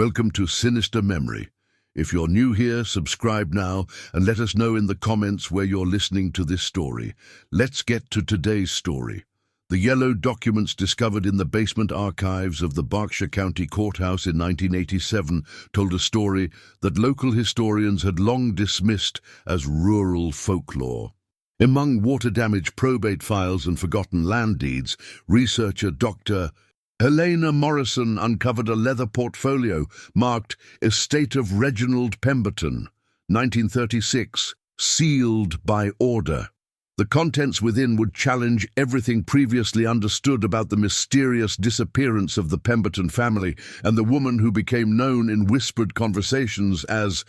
Welcome to Sinister Memory. If you're new here, subscribe now and let us know in the comments where you're listening to this story. Let's get to today's story. The yellow documents discovered in the basement archives of the Berkshire County Courthouse in 1987 told a story that local historians had long dismissed as rural folklore. Among water-damaged probate files and forgotten land deeds, researcher Dr. Helena Morrison uncovered a leather portfolio marked Estate of Reginald Pemberton, 1936, sealed by order. The contents within would challenge everything previously understood about the mysterious disappearance of the Pemberton family and the woman who became known in whispered conversations as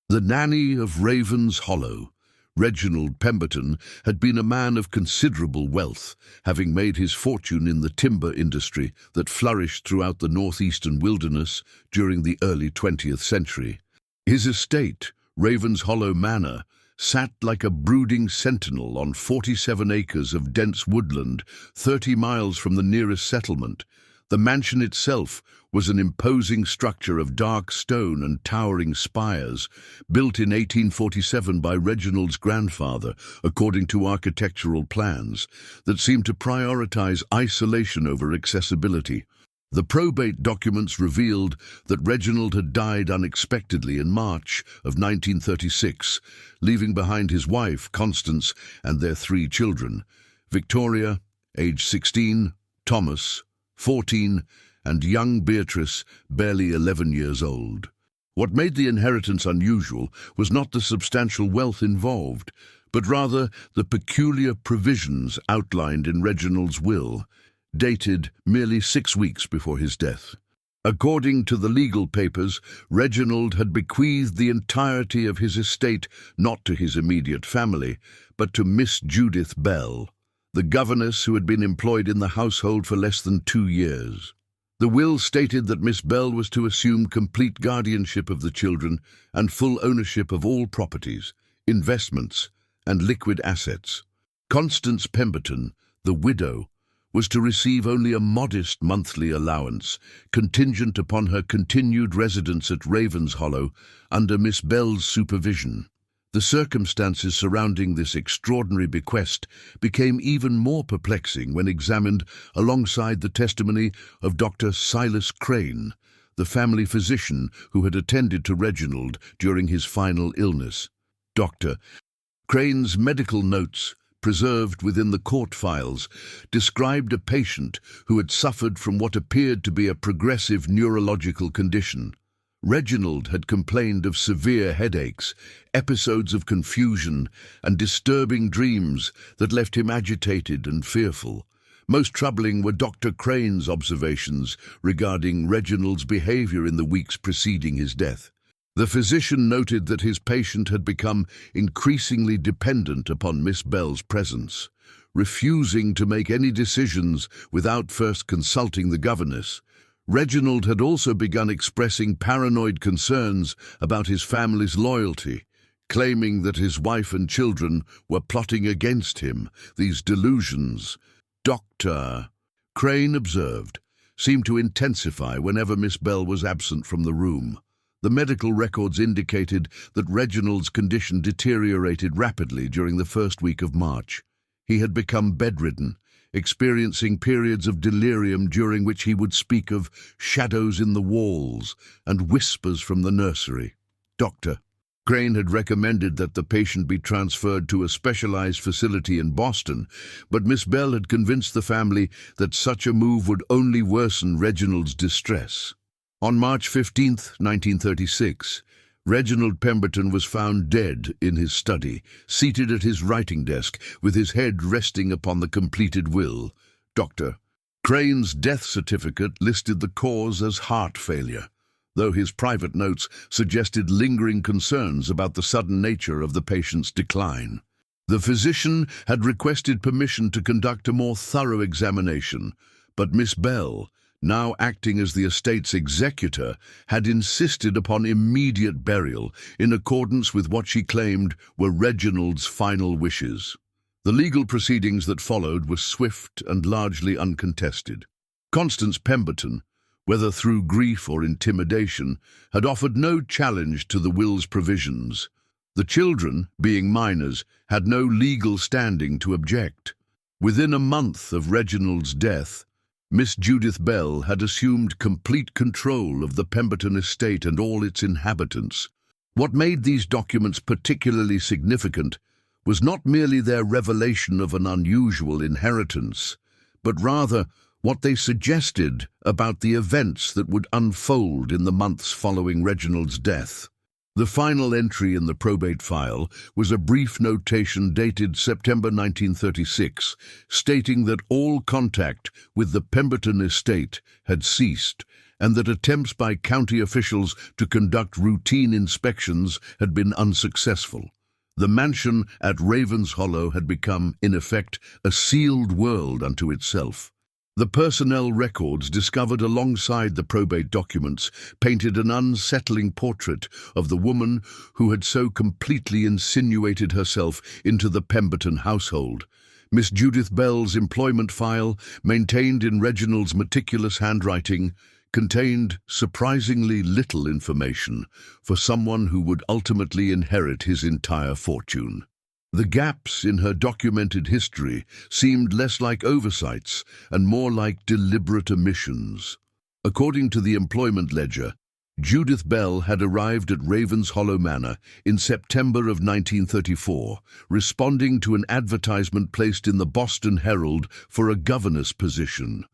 the Nanny of Ravens Hollow. Reginald Pemberton had been a man of considerable wealth, having made his fortune in the timber industry that flourished throughout the northeastern wilderness during the early 20th century. His estate, Ravens Hollow Manor, sat like a brooding sentinel on 47 acres of dense woodland, 30 miles from the nearest settlement. The mansion itself was an imposing structure of dark stone and towering spires, built in 1847 by Reginald's grandfather, according to architectural plans, that seemed to prioritize isolation over accessibility. The probate documents revealed that Reginald had died unexpectedly in March of 1936, leaving behind his wife, Constance, and their 3 children, Victoria, age 16, Thomas, 14, and young Beatrice, barely 11 years old. What made the inheritance unusual was not the substantial wealth involved, but rather the peculiar provisions outlined in Reginald's will, dated merely 6 weeks before his death. According to the legal papers, Reginald had bequeathed the entirety of his estate not to his immediate family, but to Miss Judith Bell, the governess who had been employed in the household for less than 2 years. The will stated that Miss Bell was to assume complete guardianship of the children and full ownership of all properties, investments, and liquid assets. Constance Pemberton, the widow, was to receive only a modest monthly allowance, contingent upon her continued residence at Ravens Hollow under Miss Bell's supervision. The circumstances surrounding this extraordinary bequest became even more perplexing when examined alongside the testimony of Dr. Silas Crane, the family physician who had attended to Reginald during his final illness. Dr. Crane's medical notes, preserved within the court files, described a patient who had suffered from what appeared to be a progressive neurological condition. Reginald had complained of severe headaches, episodes of confusion, and disturbing dreams that left him agitated and fearful. Most troubling were Dr. Crane's observations regarding Reginald's behavior in the weeks preceding his death. The physician noted that his patient had become increasingly dependent upon Miss Bell's presence, refusing to make any decisions without first consulting the governess. Reginald had also begun expressing paranoid concerns about his family's loyalty, claiming that his wife and children were plotting against him. These delusions, Dr. Crane observed, seemed to intensify whenever Miss Bell was absent from the room. The medical records indicated that Reginald's condition deteriorated rapidly during the first week of March. He had become bedridden, experiencing periods of delirium during which he would speak of shadows in the walls and whispers from the nursery. Dr. Crane had recommended that the patient be transferred to a specialized facility in Boston, but Miss Bell had convinced the family that such a move would only worsen Reginald's distress. On March 15, 1936, Reginald Pemberton was found dead in his study, seated at his writing desk, with his head resting upon the completed will. Dr. Crane's death certificate listed the cause as heart failure, though his private notes suggested lingering concerns about the sudden nature of the patient's decline. The physician had requested permission to conduct a more thorough examination, but Miss Bell, now acting as the estate's executor, had insisted upon immediate burial in accordance with what she claimed were Reginald's final wishes. The legal proceedings that followed were swift and largely uncontested. Constance Pemberton, whether through grief or intimidation, had offered no challenge to the will's provisions. The children, being minors, had no legal standing to object. Within a month of Reginald's death, Miss Judith Bell had assumed complete control of the Pemberton estate and all its inhabitants. What made these documents particularly significant was not merely their revelation of an unusual inheritance, but rather what they suggested about the events that would unfold in the months following Reginald's death. The final entry in the probate file was a brief notation dated September 1936, stating that all contact with the Pemberton estate had ceased and that attempts by county officials to conduct routine inspections had been unsuccessful. The mansion at Ravenshollow had become, in effect, a sealed world unto itself. The personnel records discovered alongside the probate documents painted an unsettling portrait of the woman who had so completely insinuated herself into the Pemberton household. Miss Judith Bell's employment file, maintained in Reginald's meticulous handwriting, contained surprisingly little information for someone who would ultimately inherit his entire fortune. The gaps in her documented history seemed less like oversights and more like deliberate omissions. According to the employment ledger, Judith Bell had arrived at Ravenshollow Manor in September of 1934, responding to an advertisement placed in the Boston Herald for a governess position.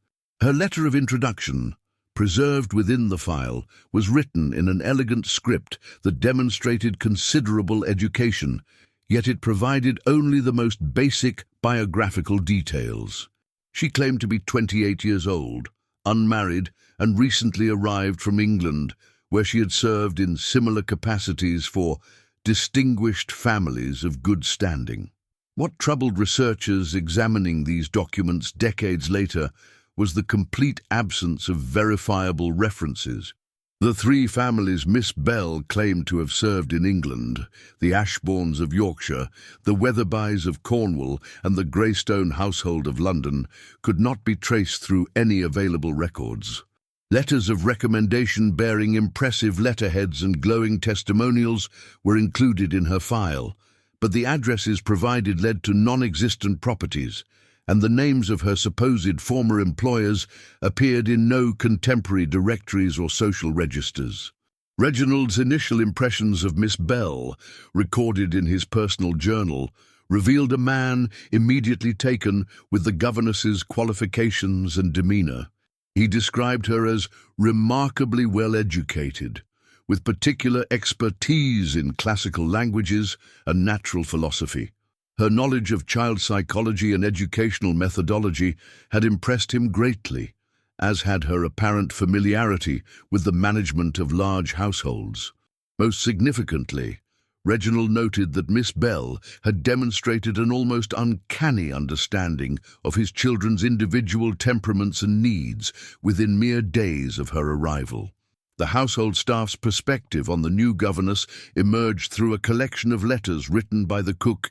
Her letter of introduction, preserved within the file, was written in an elegant script that demonstrated considerable education, yet it provided only the most basic biographical details. She claimed to be 28 years old, unmarried, and recently arrived from England, where she had served in similar capacities for distinguished families of good standing. What troubled researchers examining these documents decades later was the complete absence of verifiable references. The three families Miss Bell claimed to have served in England, the Ashbournes of Yorkshire, the Wetherbys of Cornwall, and the Greystone household of London, could not be traced through any available records. Letters of recommendation bearing impressive letterheads and glowing testimonials were included in her file, but the addresses provided led to non-existent properties, and the names of her supposed former employers appeared in no contemporary directories or social registers. Reginald's initial impressions of Miss Bell, recorded in his personal journal, revealed a man immediately taken with the governess's qualifications and demeanor. He described her as remarkably well-educated, with particular expertise in classical languages and natural philosophy. Her knowledge of child psychology and educational methodology had impressed him greatly, as had her apparent familiarity with the management of large households. Most significantly, Reginald noted that Miss Bell had demonstrated an almost uncanny understanding of his children's individual temperaments and needs within mere days of her arrival. The household staff's perspective on the new governess emerged through a collection of letters written by the cook,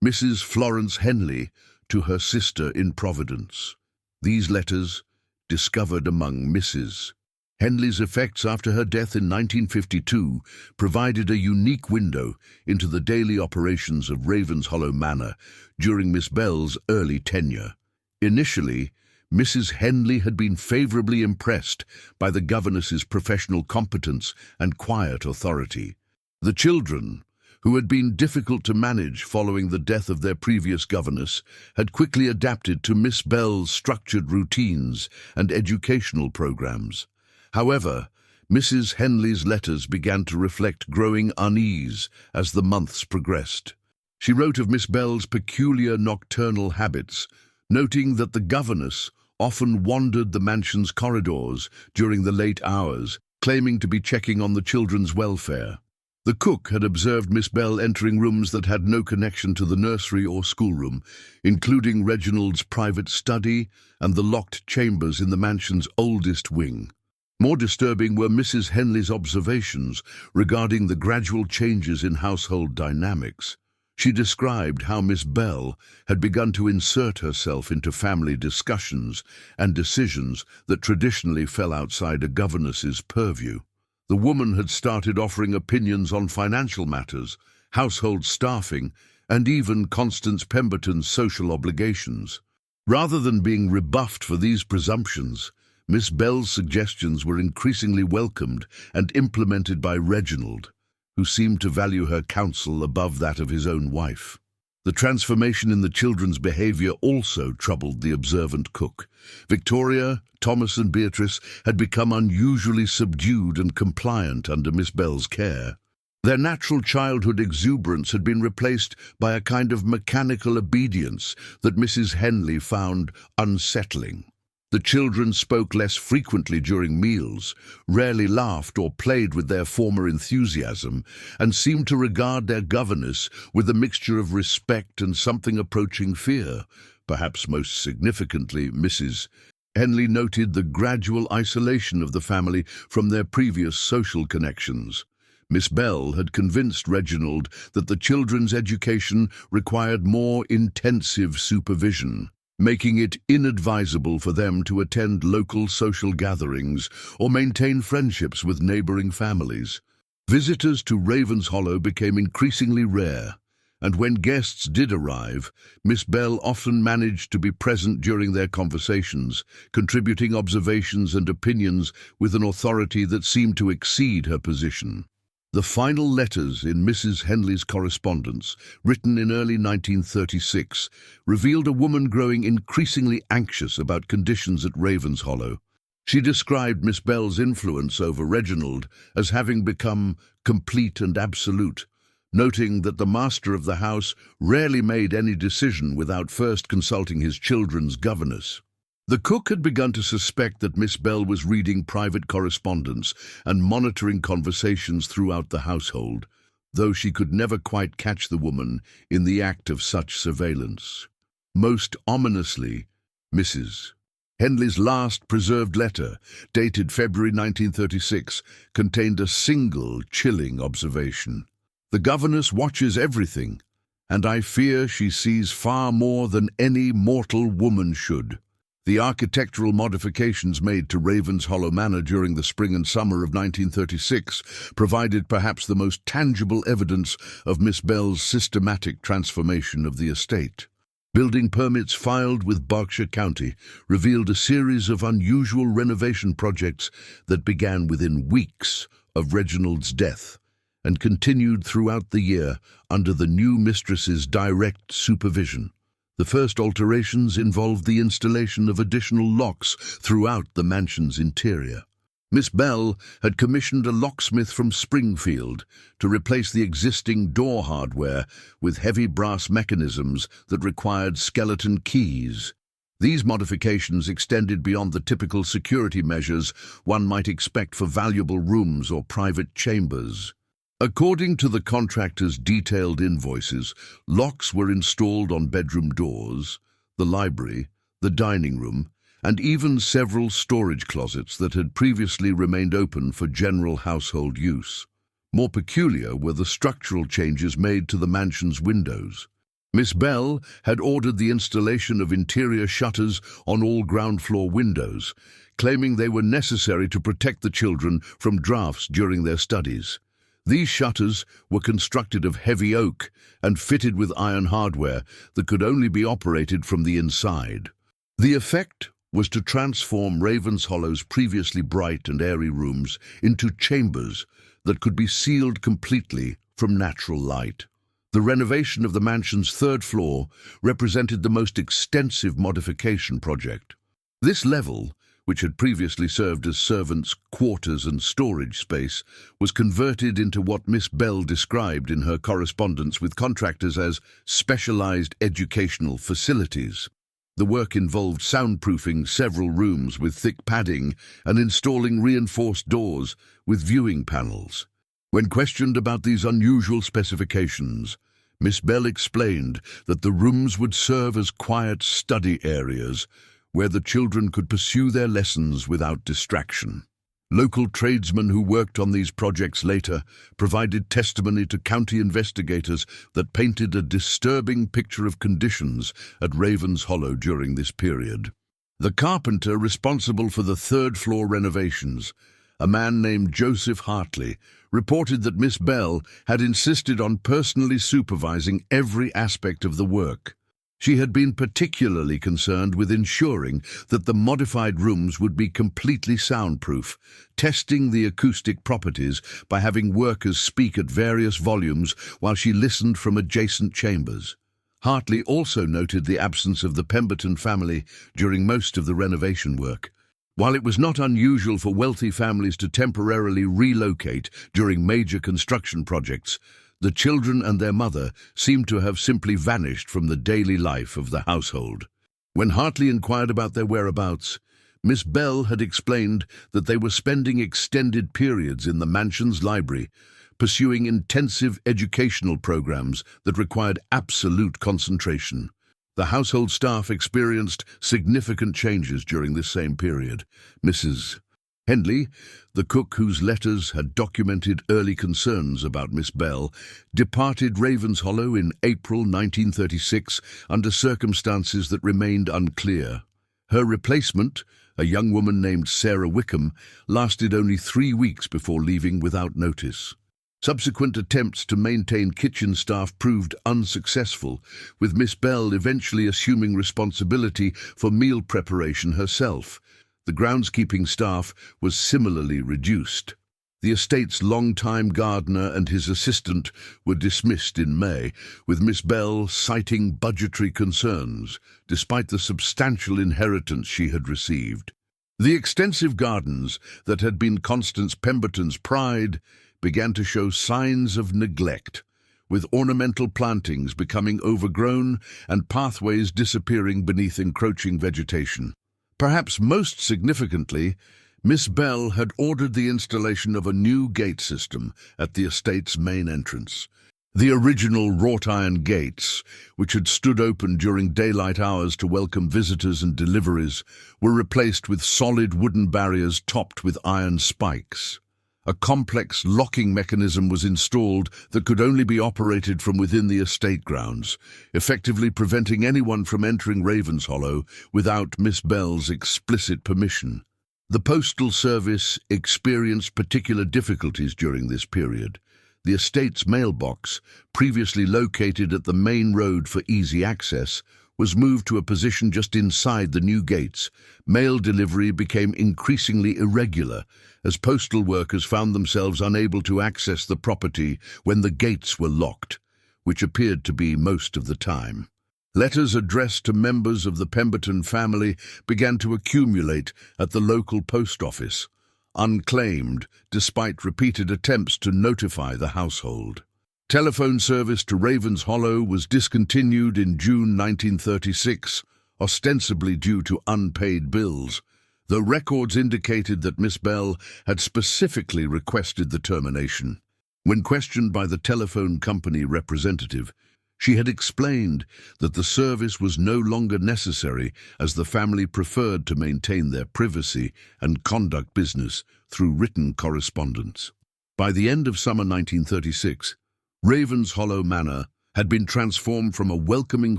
Mrs. Florence Henley, to her sister in Providence. These letters, discovered among Mrs. Henley's effects after her death in 1952, provided a unique window into the daily operations of Ravenshollow Manor during Miss Bell's early tenure. Initially, Mrs. Henley had been favorably impressed by the governess's professional competence and quiet authority. The children, who had been difficult to manage following the death of their previous governess, had quickly adapted to Miss Bell's structured routines and educational programs. However, Mrs. Henley's letters began to reflect growing unease as the months progressed. She wrote of Miss Bell's peculiar nocturnal habits, noting that the governess often wandered the mansion's corridors during the late hours, claiming to be checking on the children's welfare. The cook had observed Miss Bell entering rooms that had no connection to the nursery or schoolroom, including Reginald's private study and the locked chambers in the mansion's oldest wing. More disturbing were Mrs. Henley's observations regarding the gradual changes in household dynamics. She described how Miss Bell had begun to insert herself into family discussions and decisions that traditionally fell outside a governess's purview. The woman had started offering opinions on financial matters, household staffing, and even Constance Pemberton's social obligations. Rather than being rebuffed for these presumptions, Miss Bell's suggestions were increasingly welcomed and implemented by Reginald, who seemed to value her counsel above that of his own wife. The transformation in the children's behavior also troubled the observant cook. Victoria, Thomas, and Beatrice had become unusually subdued and compliant under Miss Bell's care. Their natural childhood exuberance had been replaced by a kind of mechanical obedience that Mrs. Henley found unsettling. The children spoke less frequently during meals, rarely laughed or played with their former enthusiasm, and seemed to regard their governess with a mixture of respect and something approaching fear. Perhaps most significantly, Mrs. Henley noted the gradual isolation of the family from their previous social connections. Miss Bell had convinced Reginald that the children's education required more intensive supervision, making it inadvisable for them to attend local social gatherings or maintain friendships with neighboring families. Visitors to Ravenshollow became increasingly rare, and when guests did arrive, Miss Bell often managed to be present during their conversations, contributing observations and opinions with an authority that seemed to exceed her position. The final letters in Mrs. Henley's correspondence, written in early 1936, revealed a woman growing increasingly anxious about conditions at Ravenshollow. She described Miss Bell's influence over Reginald as having become complete and absolute, noting that the master of the house rarely made any decision without first consulting his children's governess. The cook had begun to suspect that Miss Bell was reading private correspondence and monitoring conversations throughout the household, though she could never quite catch the woman in the act of such surveillance. Most ominously, Mrs. Henley's last preserved letter, dated February 1936, contained a single chilling observation. "The governess watches everything, and I fear she sees far more than any mortal woman should." The architectural modifications made to Ravenshollow Manor during the spring and summer of 1936 provided perhaps the most tangible evidence of Miss Bell's systematic transformation of the estate. Building permits filed with Berkshire County revealed a series of unusual renovation projects that began within weeks of Reginald's death and continued throughout the year under the new mistress's direct supervision. The first alterations involved the installation of additional locks throughout the mansion's interior. Miss Bell had commissioned a locksmith from Springfield to replace the existing door hardware with heavy brass mechanisms that required skeleton keys. These modifications extended beyond the typical security measures one might expect for valuable rooms or private chambers. According to the contractor's detailed invoices, locks were installed on bedroom doors, the library, the dining room, and even several storage closets that had previously remained open for general household use. More peculiar were the structural changes made to the mansion's windows. Miss Bell had ordered the installation of interior shutters on all ground-floor windows, claiming they were necessary to protect the children from drafts during their studies. These shutters were constructed of heavy oak and fitted with iron hardware that could only be operated from the inside. The effect was to transform Ravenshollow's previously bright and airy rooms into chambers that could be sealed completely from natural light. The renovation of the mansion's third floor represented the most extensive modification project. This level, which had previously served as servants' quarters and storage space, was converted into what Miss Bell described in her correspondence with contractors as specialized educational facilities. The work involved soundproofing several rooms with thick padding and installing reinforced doors with viewing panels. When questioned about these unusual specifications, Miss Bell explained that the rooms would serve as quiet study areas where the children could pursue their lessons without distraction. Local tradesmen who worked on these projects later provided testimony to county investigators that painted a disturbing picture of conditions at Ravens Hollow during this period. The carpenter responsible for the third-floor renovations, a man named Joseph Hartley, reported that Miss Bell had insisted on personally supervising every aspect of the work. She had been particularly concerned with ensuring that the modified rooms would be completely soundproof, testing the acoustic properties by having workers speak at various volumes while she listened from adjacent chambers. Hartley also noted the absence of the Pemberton family during most of the renovation work. While it was not unusual for wealthy families to temporarily relocate during major construction projects, the children and their mother seemed to have simply vanished from the daily life of the household. When Hartley inquired about their whereabouts, Miss Bell had explained that they were spending extended periods in the mansion's library, pursuing intensive educational programs that required absolute concentration. The household staff experienced significant changes during this same period. Mrs. Henley, the cook whose letters had documented early concerns about Miss Bell, departed Ravens Hollow in April 1936 under circumstances that remained unclear. Her replacement, a young woman named Sarah Wickham, lasted only 3 weeks before leaving without notice. Subsequent attempts to maintain kitchen staff proved unsuccessful, with Miss Bell eventually assuming responsibility for meal preparation herself. The groundskeeping staff was similarly reduced. The estate's long-time gardener and his assistant were dismissed in May, with Miss Bell citing budgetary concerns, despite the substantial inheritance she had received. The extensive gardens that had been Constance Pemberton's pride began to show signs of neglect, with ornamental plantings becoming overgrown and pathways disappearing beneath encroaching vegetation. Perhaps most significantly, Miss Bell had ordered the installation of a new gate system at the estate's main entrance. The original wrought-iron gates, which had stood open during daylight hours to welcome visitors and deliveries, were replaced with solid wooden barriers topped with iron spikes. A complex locking mechanism was installed that could only be operated from within the estate grounds, effectively preventing anyone from entering Ravens Hollow without Miss Bell's explicit permission. The Postal Service experienced particular difficulties during this period. The estate's mailbox, previously located at the main road for easy access, was moved to a position just inside the new gates. Mail delivery became increasingly irregular, as postal workers found themselves unable to access the property when the gates were locked, which appeared to be most of the time. Letters addressed to members of the Pemberton family began to accumulate at the local post office, unclaimed despite repeated attempts to notify the household. Telephone service to Ravens Hollow was discontinued in June 1936, ostensibly due to unpaid bills, though records indicated that Miss Bell had specifically requested the termination. When questioned by the telephone company representative, she had explained that the service was no longer necessary as the family preferred to maintain their privacy and conduct business through written correspondence. By the end of summer 1936, Ravens Hollow Manor had been transformed from a welcoming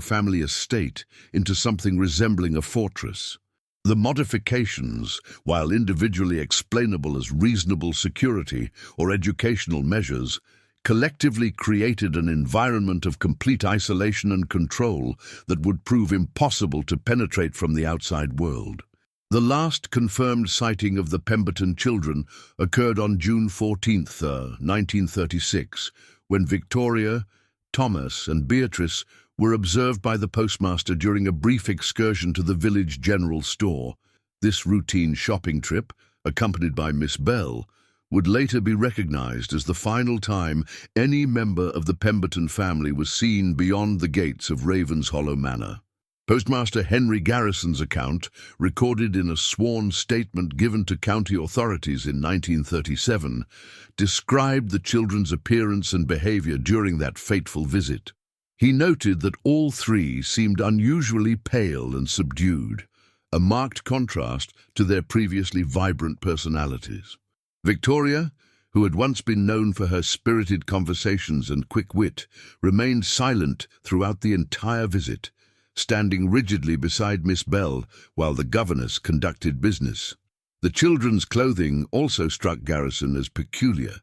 family estate into something resembling a fortress. The modifications, while individually explainable as reasonable security or educational measures, collectively created an environment of complete isolation and control that would prove impossible to penetrate from the outside world. The last confirmed sighting of the Pemberton children occurred on June 14, 1936, when Victoria, Thomas, and Beatrice were observed by the postmaster during a brief excursion to the village general store. This routine shopping trip, accompanied by Miss Bell, would later be recognized as the final time any member of the Pemberton family was seen beyond the gates of Ravens Hollow Manor. Postmaster Henry Garrison's account, recorded in a sworn statement given to county authorities in 1937, described the children's appearance and behavior during that fateful visit. He noted that all three seemed unusually pale and subdued, a marked contrast to their previously vibrant personalities. Victoria, who had once been known for her spirited conversations and quick wit, remained silent throughout the entire visit, standing rigidly beside Miss Bell while the governess conducted business. The children's clothing also struck Garrison as peculiar.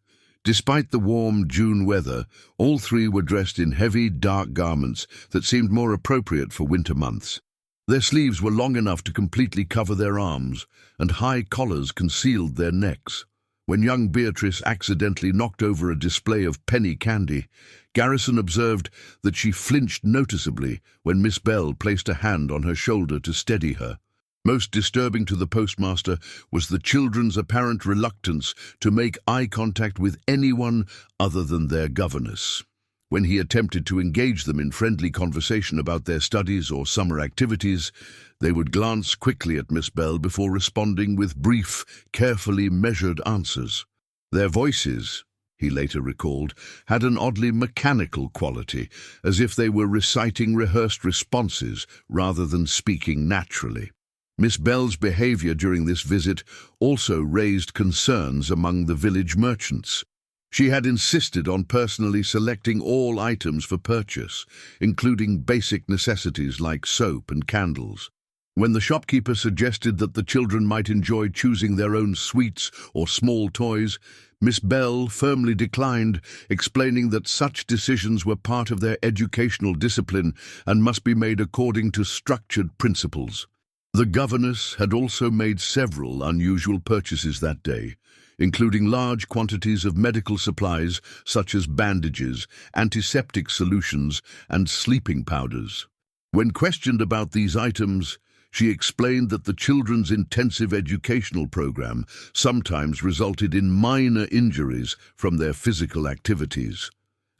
Despite the warm June weather, all three were dressed in heavy, dark garments that seemed more appropriate for winter months. Their sleeves were long enough to completely cover their arms, and high collars concealed their necks. When young Beatrice accidentally knocked over a display of penny candy, Garrison observed that she flinched noticeably when Miss Bell placed a hand on her shoulder to steady her. Most disturbing to the postmaster was the children's apparent reluctance to make eye contact with anyone other than their governess. When he attempted to engage them in friendly conversation about their studies or summer activities, they would glance quickly at Miss Bell before responding with brief, carefully measured answers. Their voices, he later recalled, had an oddly mechanical quality, as if they were reciting rehearsed responses rather than speaking naturally. Miss Bell's behavior during this visit also raised concerns among the village merchants. She had insisted on personally selecting all items for purchase, including basic necessities like soap and candles. When the shopkeeper suggested that the children might enjoy choosing their own sweets or small toys, Miss Bell firmly declined, explaining that such decisions were part of their educational discipline and must be made according to structured principles. The governess had also made several unusual purchases that day, including large quantities of medical supplies such as bandages, antiseptic solutions, and sleeping powders. When questioned about these items, she explained that the children's intensive educational program sometimes resulted in minor injuries from their physical activities,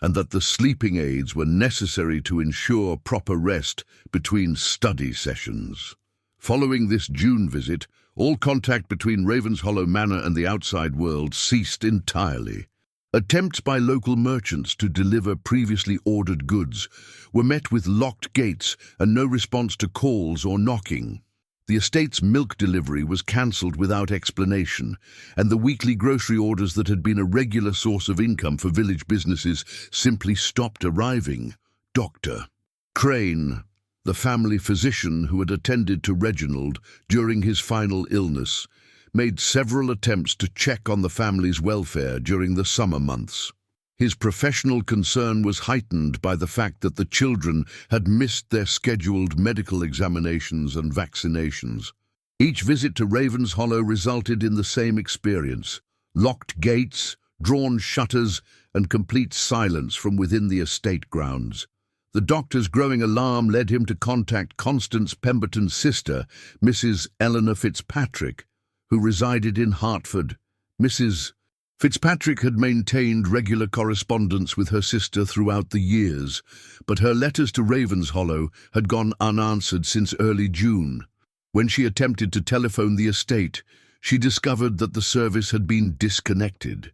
and that the sleeping aids were necessary to ensure proper rest between study sessions. Following this June visit, all contact between Ravenshollow Manor and the outside world ceased entirely. Attempts by local merchants to deliver previously ordered goods were met with locked gates and no response to calls or knocking. The estate's milk delivery was cancelled without explanation, and the weekly grocery orders that had been a regular source of income for village businesses simply stopped arriving. Dr. Crane, the family physician who had attended to Reginald during his final illness, made several attempts to check on the family's welfare during the summer months. His professional concern was heightened by the fact that the children had missed their scheduled medical examinations and vaccinations. Each visit to Ravenshollow resulted in the same experience: locked gates, drawn shutters, and complete silence from within the estate grounds. The doctor's growing alarm led him to contact Constance Pemberton's sister, Mrs. Eleanor Fitzpatrick, who resided in Hertford. Mrs. Fitzpatrick had maintained regular correspondence with her sister throughout the years, but her letters to Ravenshollow had gone unanswered since early June. When she attempted to telephone the estate, she discovered that the service had been disconnected.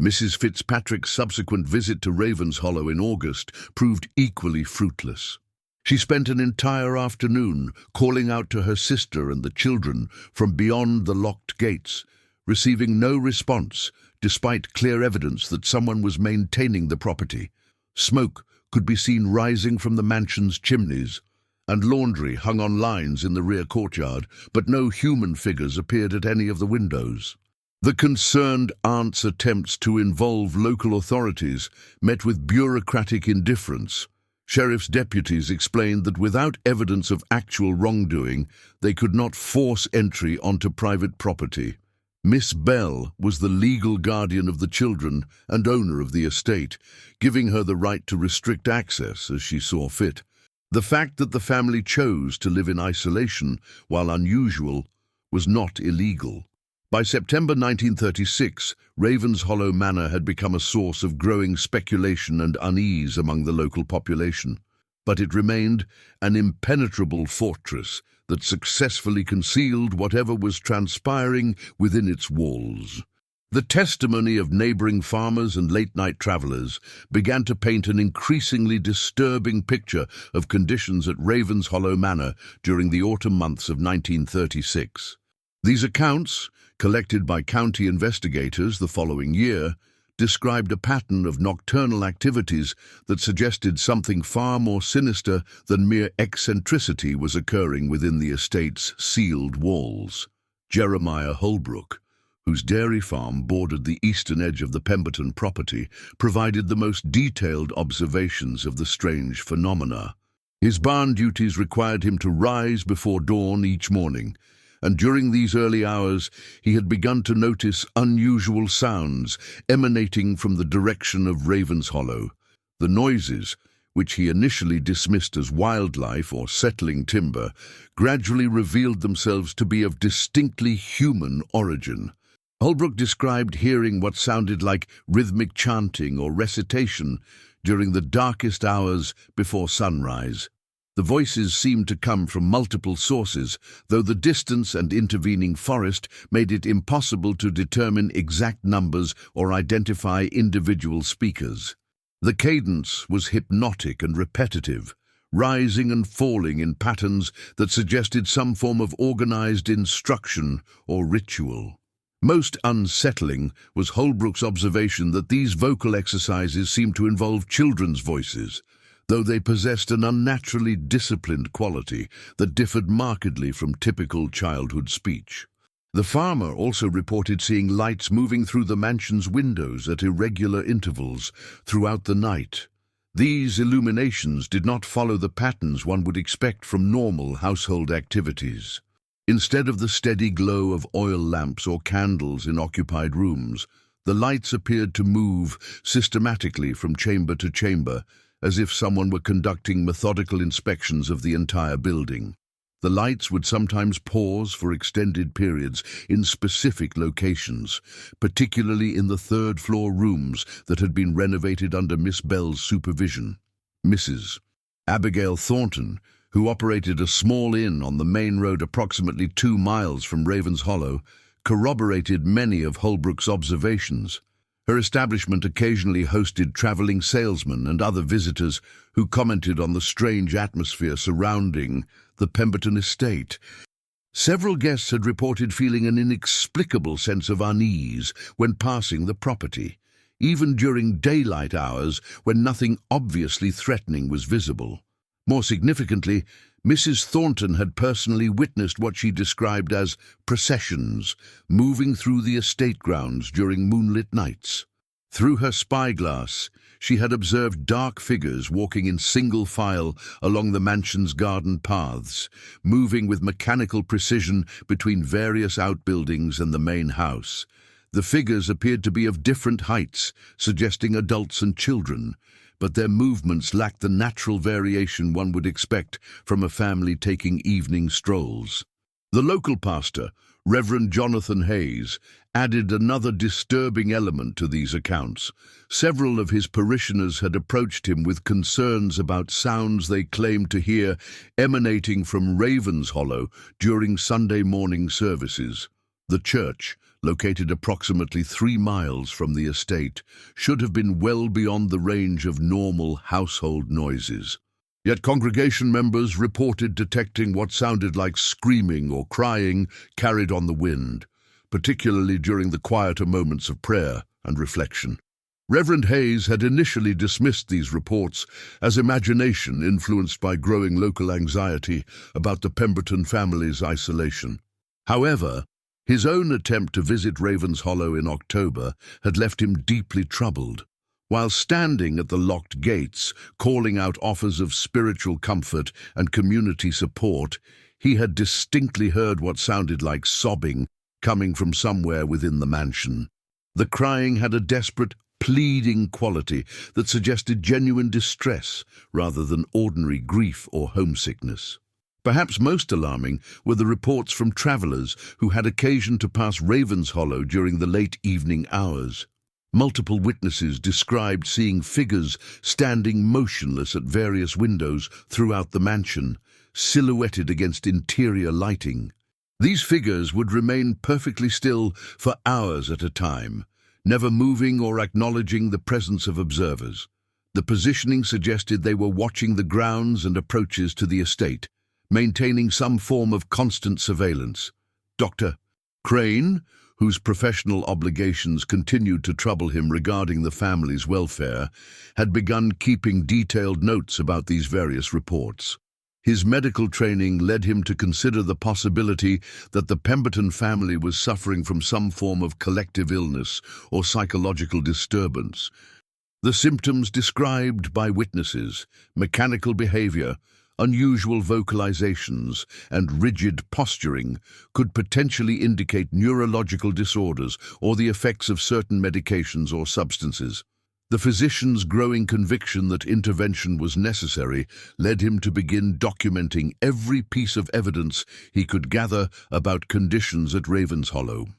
Mrs. Fitzpatrick's subsequent visit to Ravenshollow in August proved equally fruitless. She spent an entire afternoon calling out to her sister and the children from beyond the locked gates, receiving no response despite clear evidence that someone was maintaining the property. Smoke could be seen rising from the mansion's chimneys, and laundry hung on lines in the rear courtyard, but no human figures appeared at any of the windows. The concerned aunt's attempts to involve local authorities met with bureaucratic indifference. Sheriff's deputies explained that without evidence of actual wrongdoing, they could not force entry onto private property. Miss Bell was the legal guardian of the children and owner of the estate, giving her the right to restrict access as she saw fit. The fact that the family chose to live in isolation, while unusual, was not illegal. By September 1936, Ravenshollow Manor had become a source of growing speculation and unease among the local population, but it remained an impenetrable fortress that successfully concealed whatever was transpiring within its walls. The testimony of neighboring farmers and late-night travelers began to paint an increasingly disturbing picture of conditions at Ravenshollow Manor during the autumn months of 1936. These accounts, collected by county investigators the following year, described a pattern of nocturnal activities that suggested something far more sinister than mere eccentricity was occurring within the estate's sealed walls. Jeremiah Holbrook, whose dairy farm bordered the eastern edge of the Pemberton property, provided the most detailed observations of the strange phenomena. His barn duties required him to rise before dawn each morning, and during these early hours he had begun to notice unusual sounds emanating from the direction of Ravenshollow. The noises, which he initially dismissed as wildlife or settling timber, gradually revealed themselves to be of distinctly human origin. Holbrook described hearing what sounded like rhythmic chanting or recitation during the darkest hours before sunrise. The voices seemed to come from multiple sources, though the distance and intervening forest made it impossible to determine exact numbers or identify individual speakers. The cadence was hypnotic and repetitive, rising and falling in patterns that suggested some form of organized instruction or ritual. Most unsettling was Holbrook's observation that these vocal exercises seemed to involve children's voices, though they possessed an unnaturally disciplined quality that differed markedly from typical childhood speech. The farmer also reported seeing lights moving through the mansion's windows at irregular intervals throughout the night. These illuminations did not follow the patterns one would expect from normal household activities. Instead of the steady glow of oil lamps or candles in occupied rooms, the lights appeared to move systematically from chamber to chamber, as if someone were conducting methodical inspections of the entire building. The lights would sometimes pause for extended periods in specific locations, particularly in the third-floor rooms that had been renovated under Miss Bell's supervision. Mrs. Abigail Thornton, who operated a small inn on the main road approximately 2 miles from Ravenshollow, corroborated many of Holbrook's observations. Her establishment occasionally hosted traveling salesmen and other visitors who commented on the strange atmosphere surrounding the Pemberton estate. Several guests had reported feeling an inexplicable sense of unease when passing the property, even during daylight hours when nothing obviously threatening was visible. More significantly, Mrs. Thornton had personally witnessed what she described as processions moving through the estate grounds during moonlit nights. Through her spyglass, she had observed dark figures walking in single file along the mansion's garden paths, moving with mechanical precision between various outbuildings and the main house. The figures appeared to be of different heights, suggesting adults and children, but their movements lacked the natural variation one would expect from a family taking evening strolls. The local pastor, Reverend Jonathan Heirs, added another disturbing element to these accounts. Several of his parishioners had approached him with concerns about sounds they claimed to hear emanating from Ravenshollow during Sunday morning services. The church, located approximately 3 miles from the estate, should have been well beyond the range of normal household noises. Yet congregation members reported detecting what sounded like screaming or crying carried on the wind, particularly during the quieter moments of prayer and reflection. Reverend Heirs had initially dismissed these reports as imagination influenced by growing local anxiety about the Pemberton family's isolation. However, his own attempt to visit Ravenshollow in October had left him deeply troubled. While standing at the locked gates, calling out offers of spiritual comfort and community support, he had distinctly heard what sounded like sobbing coming from somewhere within the mansion. The crying had a desperate, pleading quality that suggested genuine distress rather than ordinary grief or homesickness. Perhaps most alarming were the reports from travelers who had occasion to pass Ravenshollow during the late evening hours. Multiple witnesses described seeing figures standing motionless at various windows throughout the mansion, silhouetted against interior lighting. These figures would remain perfectly still for hours at a time, never moving or acknowledging the presence of observers. The positioning suggested they were watching the grounds and approaches to the estate, maintaining some form of constant surveillance. Dr. Crane, whose professional obligations continued to trouble him regarding the family's welfare, had begun keeping detailed notes about these various reports. His medical training led him to consider the possibility that the Pemberton family was suffering from some form of collective illness or psychological disturbance. The symptoms described by witnesses, mechanical behavior, unusual vocalizations, and rigid posturing could potentially indicate neurological disorders or the effects of certain medications or substances. The physician's growing conviction that intervention was necessary led him to begin documenting every piece of evidence he could gather about conditions at Ravenshollow.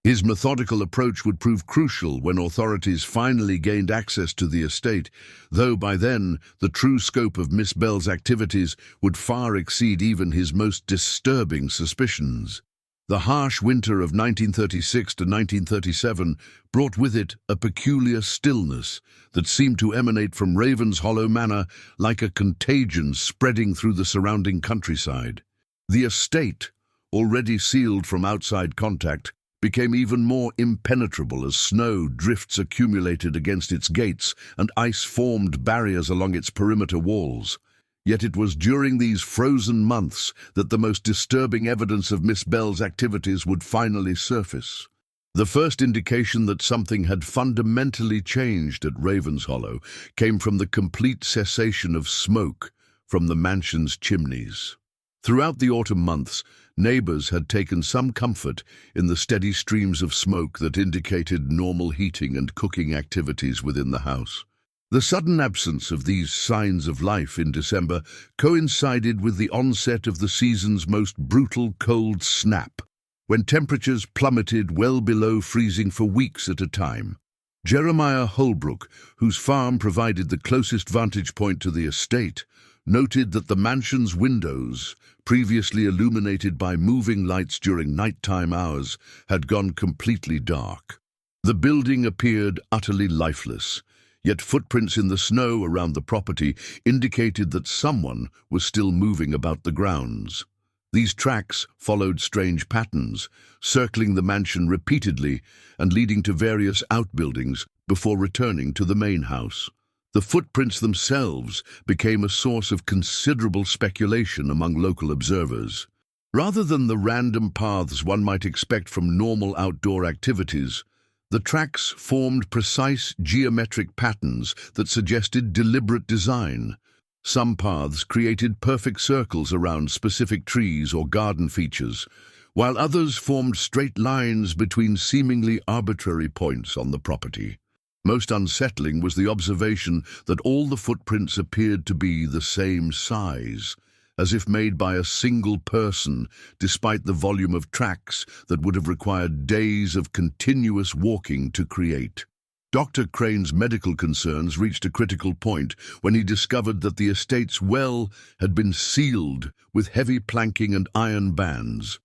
His methodical approach would prove crucial when authorities finally gained access to the estate, though by then the true scope of Miss Bell's activities would far exceed even his most disturbing suspicions. The harsh winter of 1936 to 1937 brought with it a peculiar stillness that seemed to emanate from Ravenshollow Manor like a contagion spreading through the surrounding countryside. The estate, already sealed from outside contact, became even more impenetrable as snow drifts accumulated against its gates and ice formed barriers along its perimeter walls. Yet it was during these frozen months that the most disturbing evidence of Miss Bell's activities would finally surface. The first indication that something had fundamentally changed at Ravenshollow came from the complete cessation of smoke from the mansion's chimneys. Throughout the autumn months, neighbors had taken some comfort in the steady streams of smoke that indicated normal heating and cooking activities within the house. The sudden absence of these signs of life in December coincided with the onset of the season's most brutal cold snap, when temperatures plummeted well below freezing for weeks at a time. Jeremiah Holbrook, whose farm provided the closest vantage point to the estate, noted that the mansion's windows, previously illuminated by moving lights during nighttime hours, had gone completely dark. The building appeared utterly lifeless, yet footprints in the snow around the property indicated that someone was still moving about the grounds. These tracks followed strange patterns, circling the mansion repeatedly and leading to various outbuildings before returning to the main house. The footprints themselves became a source of considerable speculation among local observers. Rather than the random paths one might expect from normal outdoor activities, the tracks formed precise geometric patterns that suggested deliberate design. Some paths created perfect circles around specific trees or garden features, while others formed straight lines between seemingly arbitrary points on the property. Most unsettling was the observation that all the footprints appeared to be the same size, as if made by a single person, despite the volume of tracks that would have required days of continuous walking to create. Dr. Crane's medical concerns reached a critical point when he discovered that the estate's well had been sealed with heavy planking and iron bands.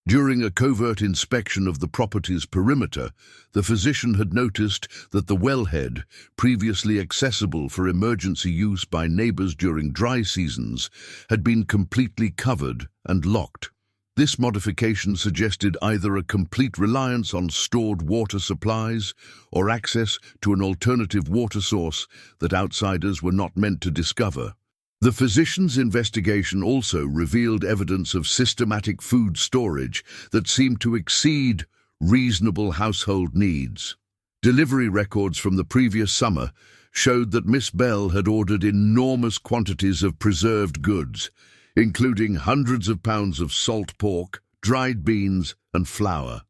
During a covert inspection of the property's perimeter, the physician had noticed that the wellhead, previously accessible for emergency use by neighbors during dry seasons, had been completely covered and locked. This modification suggested either a complete reliance on stored water supplies or access to an alternative water source that outsiders were not meant to discover. The physician's investigation also revealed evidence of systematic food storage that seemed to exceed reasonable household needs. Delivery records from the previous summer showed that Miss Bell had ordered enormous quantities of preserved goods, including hundreds of pounds of salt pork, dried beans, and flour.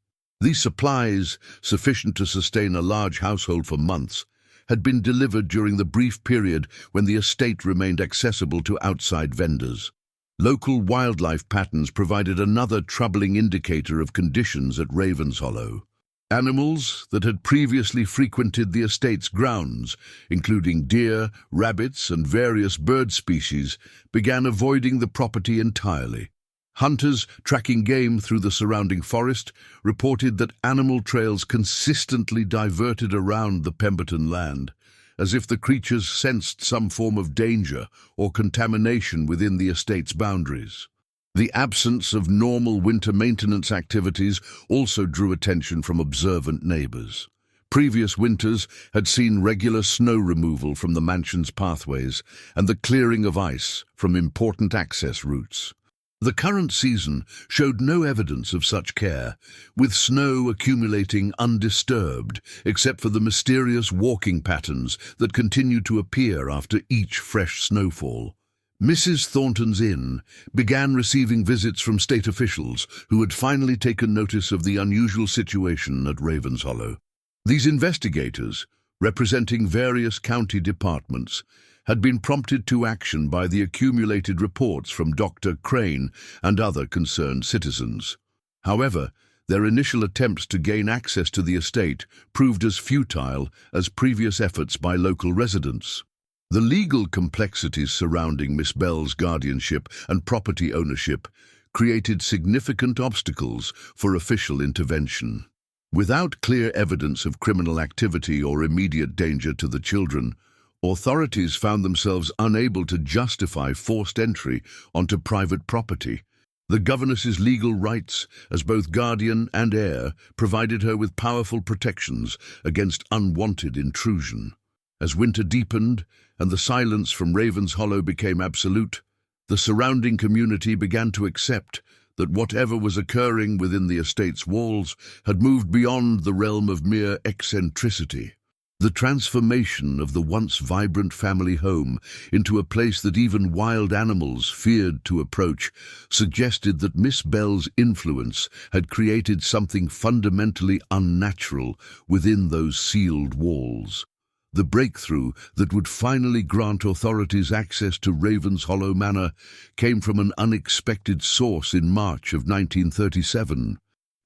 These supplies, sufficient to sustain a large household for months, had been delivered during the brief period when the estate remained accessible to outside vendors. Local wildlife patterns provided another troubling indicator of conditions at Ravenshollow. Animals that had previously frequented the estate's grounds, including deer, rabbits, and various bird species, began avoiding the property entirely. Hunters tracking game through the surrounding forest reported that animal trails consistently diverted around the Pemberton land, as if the creatures sensed some form of danger or contamination within the estate's boundaries. The absence of normal winter maintenance activities also drew attention from observant neighbors. Previous winters had seen regular snow removal from the mansion's pathways and the clearing of ice from important access routes. The current season showed no evidence of such care, with snow accumulating undisturbed except for the mysterious walking patterns that continued to appear after each fresh snowfall. Mrs. Thornton's inn began receiving visits from state officials who had finally taken notice of the unusual situation at Ravenshollow. These investigators, representing various county departments, had been prompted to action by the accumulated reports from Dr. Crane and other concerned citizens. However, their initial attempts to gain access to the estate proved as futile as previous efforts by local residents. The legal complexities surrounding Miss Bell's guardianship and property ownership created significant obstacles for official intervention. Without clear evidence of criminal activity or immediate danger to the children, authorities found themselves unable to justify forced entry onto private property. The governess's legal rights as both guardian and heir provided her with powerful protections against unwanted intrusion. As winter deepened and the silence from Ravenshollow became absolute, the surrounding community began to accept that whatever was occurring within the estate's walls had moved beyond the realm of mere eccentricity. The transformation of the once vibrant family home into a place that even wild animals feared to approach suggested that Miss Bell's influence had created something fundamentally unnatural within those sealed walls. The breakthrough that would finally grant authorities access to Ravenshollow Manor came from an unexpected source in March of 1937.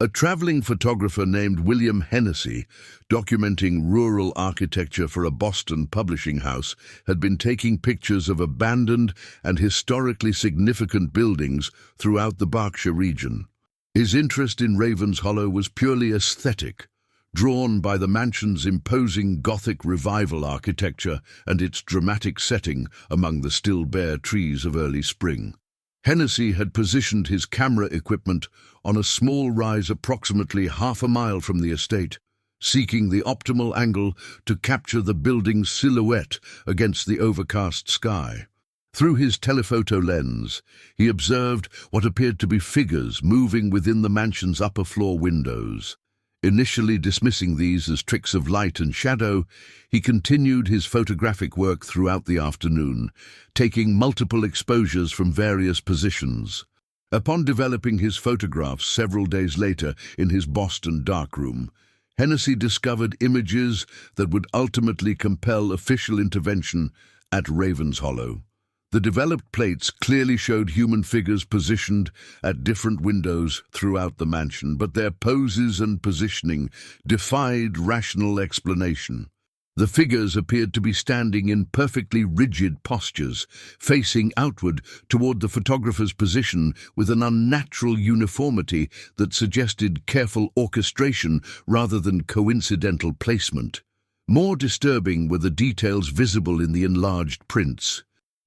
A traveling photographer named William Hennessy, documenting rural architecture for a Boston publishing house, had been taking pictures of abandoned and historically significant buildings throughout the Berkshire region. His interest in Ravenshollow was purely aesthetic, drawn by the mansion's imposing Gothic revival architecture and its dramatic setting among the still bare trees of early spring. Hennessy had positioned his camera equipment on a small rise approximately half a mile from the estate, seeking the optimal angle to capture the building's silhouette against the overcast sky. Through his telephoto lens, he observed what appeared to be figures moving within the mansion's upper floor windows. Initially dismissing these as tricks of light and shadow, he continued his photographic work throughout the afternoon, taking multiple exposures from various positions. Upon developing his photographs several days later in his Boston darkroom, Hennessy discovered images that would ultimately compel official intervention at Ravenshollow. The developed plates clearly showed human figures positioned at different windows throughout the mansion, but their poses and positioning defied rational explanation. The figures appeared to be standing in perfectly rigid postures, facing outward toward the photographer's position with an unnatural uniformity that suggested careful orchestration rather than coincidental placement. More disturbing were the details visible in the enlarged prints.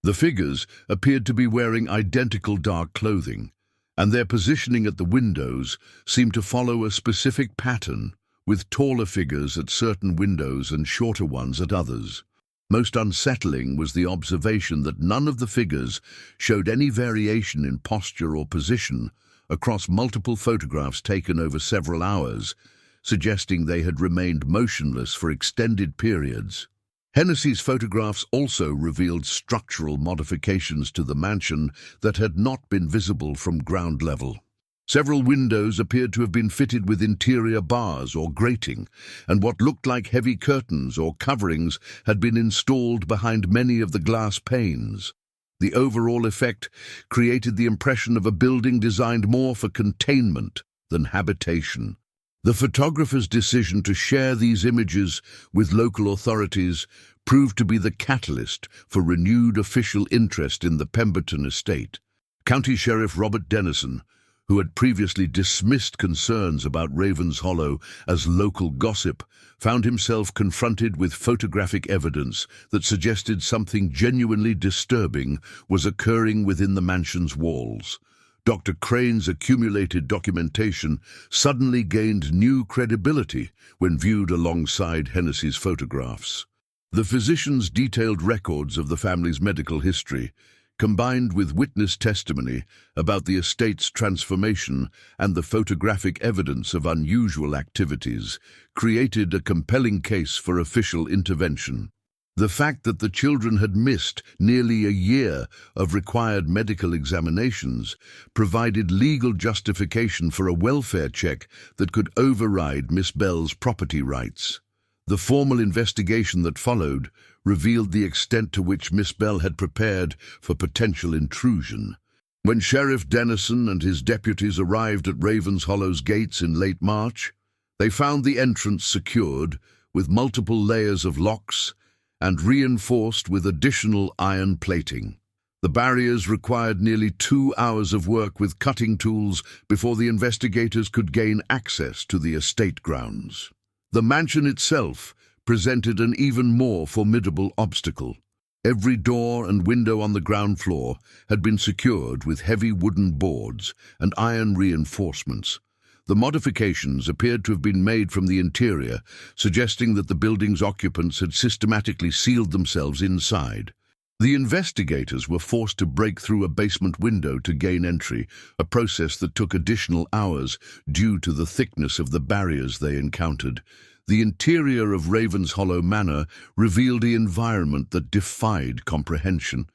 The figures appeared to be wearing identical dark clothing, and their positioning at the windows seemed to follow a specific pattern, with taller figures at certain windows and shorter ones at others. Most unsettling was the observation that none of the figures showed any variation in posture or position across multiple photographs taken over several hours, suggesting they had remained motionless for extended periods. Hennessy's photographs also revealed structural modifications to the mansion that had not been visible from ground level. Several windows appeared to have been fitted with interior bars or grating, and what looked like heavy curtains or coverings had been installed behind many of the glass panes. The overall effect created the impression of a building designed more for containment than habitation. The photographer's decision to share these images with local authorities proved to be the catalyst for renewed official interest in the Pemberton estate. County Sheriff Robert Dennison, who had previously dismissed concerns about Ravens Hollow as local gossip, found himself confronted with photographic evidence that suggested something genuinely disturbing was occurring within the mansion's walls. Dr. Crane's accumulated documentation suddenly gained new credibility when viewed alongside Hennessy's photographs. The physician's detailed records of the family's medical history, combined with witness testimony about the estate's transformation and the photographic evidence of unusual activities, created a compelling case for official intervention. The fact that the children had missed nearly a year of required medical examinations provided legal justification for a welfare check that could override Miss Bell's property rights. The formal investigation that followed revealed the extent to which Miss Bell had prepared for potential intrusion. When Sheriff Dennison and his deputies arrived at Ravens Hollow's gates in late March, they found the entrance secured with multiple layers of locks and reinforced with additional iron plating. The barriers required nearly 2 hours of work with cutting tools before the investigators could gain access to the estate grounds. The mansion itself presented an even more formidable obstacle. Every door and window on the ground floor had been secured with heavy wooden boards and iron reinforcements. The modifications appeared to have been made from the interior, suggesting that the building's occupants had systematically sealed themselves inside. The investigators were forced to break through a basement window to gain entry, a process that took additional hours due to the thickness of the barriers they encountered. The interior of Ravens Hollow Manor revealed an environment that defied comprehension.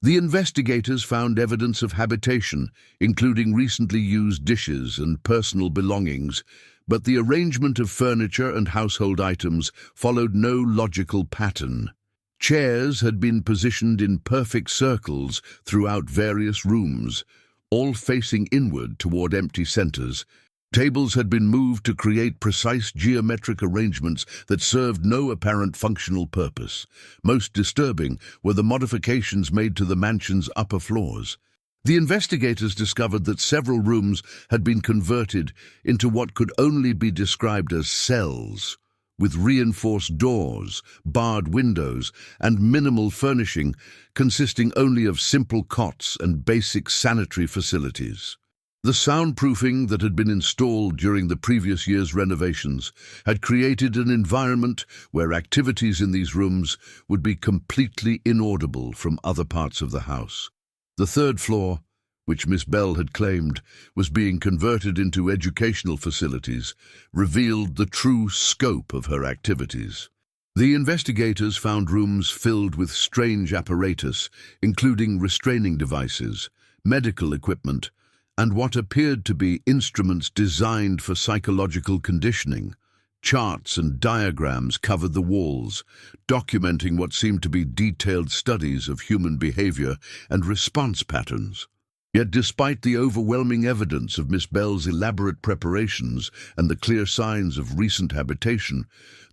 The investigators found evidence of habitation, including recently used dishes and personal belongings, but the arrangement of furniture and household items followed no logical pattern. Chairs had been positioned in perfect circles throughout various rooms, all facing inward toward empty centers. Tables had been moved to create precise geometric arrangements that served no apparent functional purpose. Most disturbing were the modifications made to the mansion's upper floors. The investigators discovered that several rooms had been converted into what could only be described as cells, with reinforced doors, barred windows, and minimal furnishing consisting only of simple cots and basic sanitary facilities. The soundproofing that had been installed during the previous year's renovations had created an environment where activities in these rooms would be completely inaudible from other parts of the house. The third floor, which Miss Bell had claimed was being converted into educational facilities, revealed the true scope of her activities. The investigators found rooms filled with strange apparatus, including restraining devices, medical equipment, and what appeared to be instruments designed for psychological conditioning. Charts and diagrams covered the walls, documenting what seemed to be detailed studies of human behavior and response patterns. Yet despite the overwhelming evidence of Miss Bell's elaborate preparations and the clear signs of recent habitation,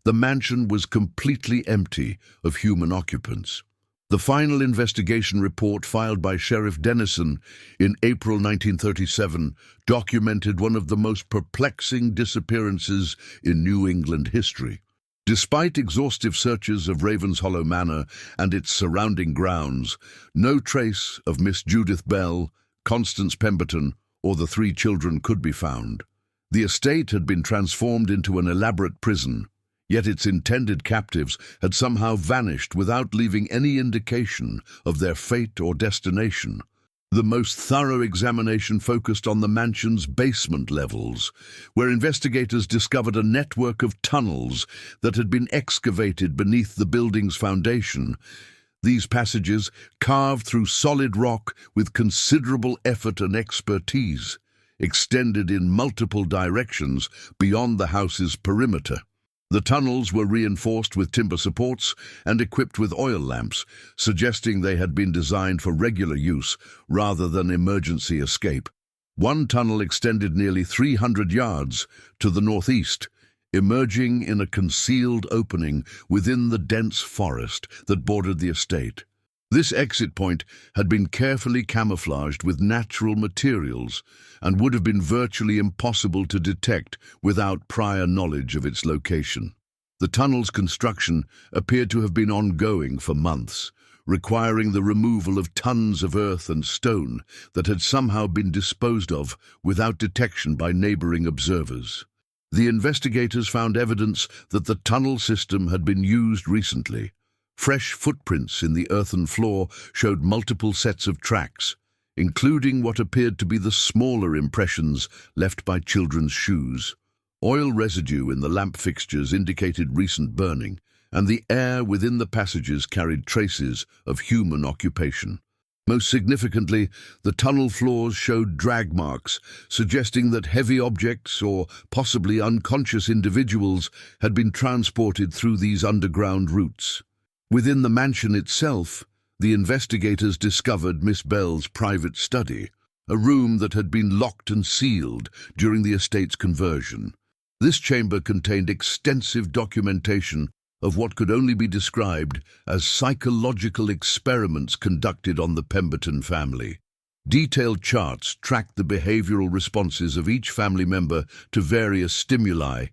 the mansion was completely empty of human occupants. The final investigation report filed by Sheriff Dennison in April 1937 documented one of the most perplexing disappearances in New England history. Despite exhaustive searches of Ravens Hollow Manor and its surrounding grounds, no trace of Miss Judith Bell, Constance Pemberton, or the 3 children could be found. The estate had been transformed into an elaborate prison, yet its intended captives had somehow vanished without leaving any indication of their fate or destination. The most thorough examination focused on the mansion's basement levels, where investigators discovered a network of tunnels that had been excavated beneath the building's foundation. These passages, carved through solid rock with considerable effort and expertise, extended in multiple directions beyond the house's perimeter. The tunnels were reinforced with timber supports and equipped with oil lamps, suggesting they had been designed for regular use rather than emergency escape. One tunnel extended nearly 300 yards to the northeast, emerging in a concealed opening within the dense forest that bordered the estate. This exit point had been carefully camouflaged with natural materials and would have been virtually impossible to detect without prior knowledge of its location. The tunnel's construction appeared to have been ongoing for months, requiring the removal of tons of earth and stone that had somehow been disposed of without detection by neighboring observers. The investigators found evidence that the tunnel system had been used recently. Fresh footprints in the earthen floor showed multiple sets of tracks, including what appeared to be the smaller impressions left by children's shoes. Oil residue in the lamp fixtures indicated recent burning, and the air within the passages carried traces of human occupation. Most significantly, the tunnel floors showed drag marks, suggesting that heavy objects or possibly unconscious individuals had been transported through these underground routes. Within the mansion itself, the investigators discovered Miss Bell's private study, a room that had been locked and sealed during the estate's conversion. This chamber contained extensive documentation of what could only be described as psychological experiments conducted on the Pemberton family. Detailed charts tracked the behavioral responses of each family member to various stimuli,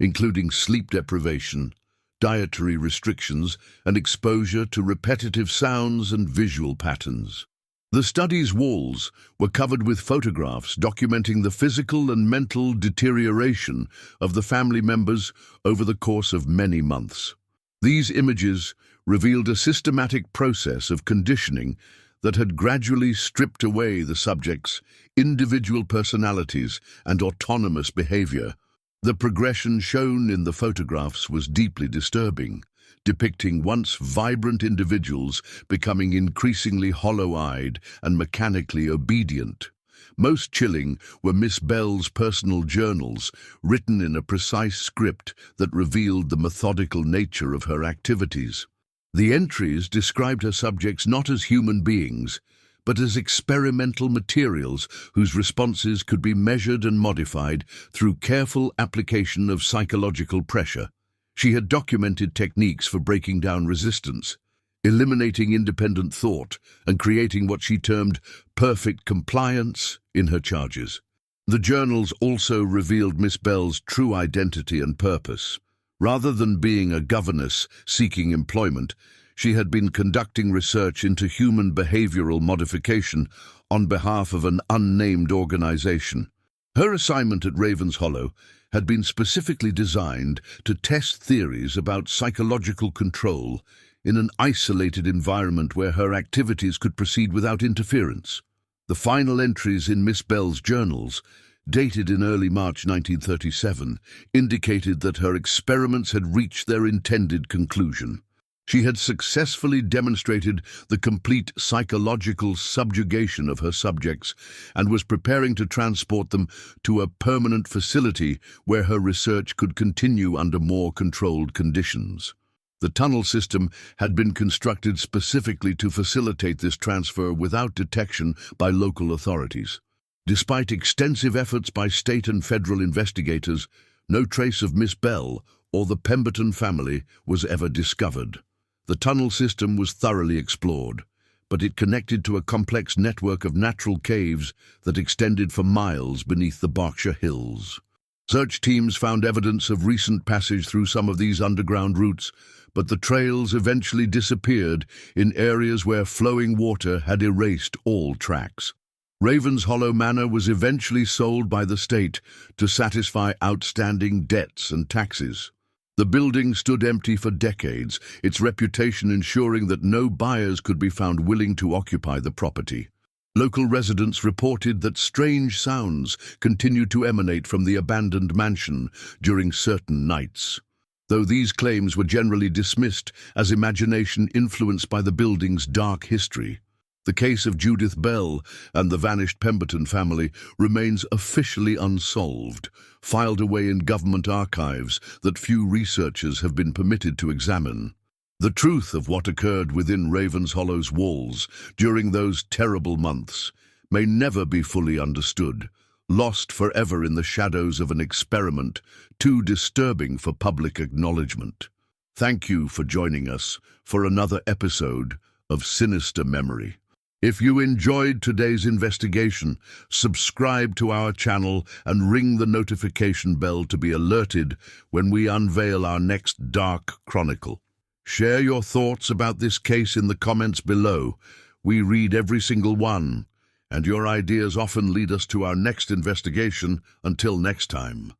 including sleep deprivation, dietary restrictions, and exposure to repetitive sounds and visual patterns. The study's walls were covered with photographs documenting the physical and mental deterioration of the family members over the course of many months. These images revealed a systematic process of conditioning that had gradually stripped away the subjects' individual personalities and autonomous behavior. The progression shown in the photographs was deeply disturbing, depicting once vibrant individuals becoming increasingly hollow-eyed and mechanically obedient. Most chilling were Miss Bell's personal journals, written in a precise script that revealed the methodical nature of her activities. The entries described her subjects not as human beings, but as experimental materials whose responses could be measured and modified through careful application of psychological pressure. She had documented techniques for breaking down resistance, eliminating independent thought, and creating what she termed perfect compliance in her charges. The journals also revealed Miss Bell's true identity and purpose. Rather than being a governess seeking employment, she had been conducting research into human behavioral modification on behalf of an unnamed organization. Her assignment at Ravens Hollow had been specifically designed to test theories about psychological control in an isolated environment where her activities could proceed without interference. The final entries in Miss Bell's journals, dated in early March 1937, indicated that her experiments had reached their intended conclusion. She had successfully demonstrated the complete psychological subjugation of her subjects and was preparing to transport them to a permanent facility where her research could continue under more controlled conditions. The tunnel system had been constructed specifically to facilitate this transfer without detection by local authorities. Despite extensive efforts by state and federal investigators, no trace of Miss Bell or the Pemberton family was ever discovered. The tunnel system was thoroughly explored, but it connected to a complex network of natural caves that extended for miles beneath the Berkshire Hills. Search teams found evidence of recent passage through some of these underground routes, but the trails eventually disappeared in areas where flowing water had erased all tracks. Ravens Hollow Manor was eventually sold by the state to satisfy outstanding debts and taxes. The building stood empty for decades, its reputation ensuring that no buyers could be found willing to occupy the property. Local residents reported that strange sounds continued to emanate from the abandoned mansion during certain nights. Though these claims were generally dismissed as imagination influenced by the building's dark history, the case of Judith Bell and the vanished Pemberton family remains officially unsolved, filed away in government archives that few researchers have been permitted to examine. The truth of what occurred within Ravens Hollow's walls during those terrible months may never be fully understood, lost forever in the shadows of an experiment too disturbing for public acknowledgement. Thank you for joining us for another episode of sinister memory. If you enjoyed today's investigation, subscribe to our channel and ring the notification bell to be alerted when we unveil our next dark chronicle. Share your thoughts about this case in the comments below. We read every single one, and your ideas often lead us to our next investigation. Until next time.